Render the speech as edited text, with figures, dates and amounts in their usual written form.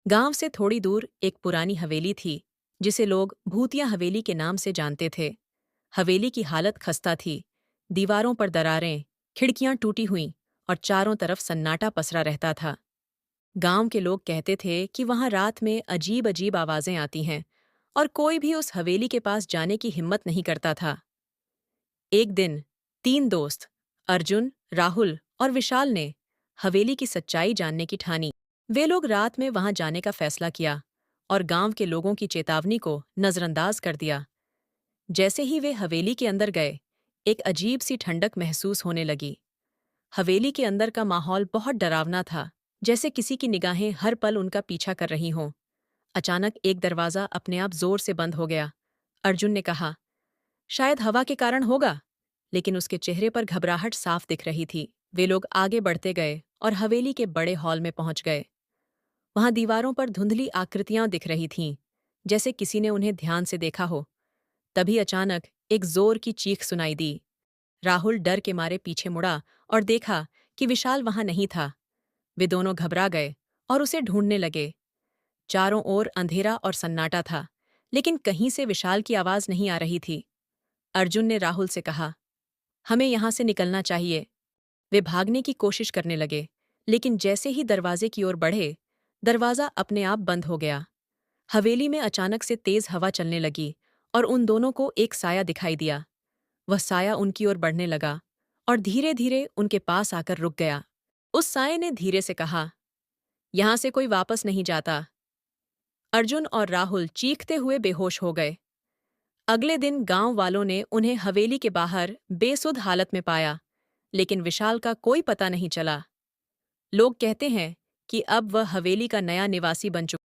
गांव से थोड़ी दूर एक पुरानी हवेली थी जिसे लोग भूतिया हवेली के नाम से जानते थे। हवेली की हालत खस्ता थी। दीवारों पर दरारें, खिड़कियां टूटी हुईं और चारों तरफ सन्नाटा पसरा रहता था। गांव के लोग कहते थे कि वहां रात में अजीब अजीब आवाजें आती हैं और कोई भी उस हवेली के पास जाने की हिम्मत नहीं करता था। एक दिन तीन दोस्त अर्जुन, राहुल और विशाल ने हवेली की सच्चाई जानने की ठानी। वे लोग रात में वहां जाने का फैसला किया और गांव के लोगों की चेतावनी को नजरअंदाज कर दिया। जैसे ही वे हवेली के अंदर गए, एक अजीब सी ठंडक महसूस होने लगी। हवेली के अंदर का माहौल बहुत डरावना था, जैसे किसी की निगाहें हर पल उनका पीछा कर रही हों। अचानक एक दरवाजा अपने आप जोर से बंद हो गया। अर्जुन ने कहा, शायद हवा के कारण होगा, लेकिन उसके चेहरे पर घबराहट साफ दिख रही थी। वे लोग आगे बढ़ते गए और हवेली के बड़े हॉल में पहुंच गए। वहां दीवारों पर धुंधली आकृतियां दिख रही थीं, जैसे किसी ने उन्हें ध्यान से देखा हो। तभी अचानक एक जोर की चीख सुनाई दी। राहुल डर के मारे पीछे मुड़ा और देखा कि विशाल वहां नहीं था। वे दोनों घबरा गए और उसे ढूंढने लगे। चारों ओर अंधेरा और सन्नाटा था, लेकिन कहीं से विशाल की आवाज नहीं आ रही थी। अर्जुन ने राहुल से कहा, हमें यहां से निकलना चाहिए। वे भागने की कोशिश करने लगे, लेकिन जैसे ही दरवाजे की ओर बढ़े, दरवाजा अपने आप बंद हो गया। हवेली में अचानक से तेज हवा चलने लगी और उन दोनों को एक साया दिखाई दिया। वह साया उनकी ओर बढ़ने लगा और धीरे धीरे उनके पास आकर रुक गया। उस साये ने धीरे से कहा, यहां से कोई वापस नहीं जाता। अर्जुन और राहुल चीखते हुए बेहोश हो गए। अगले दिन गांव वालों ने उन्हें हवेली के बाहर बेसुध हालत में पाया, लेकिन विशाल का कोई पता नहीं चला। लोग कहते हैं कि अब वह हवेली का नया निवासी बन चुका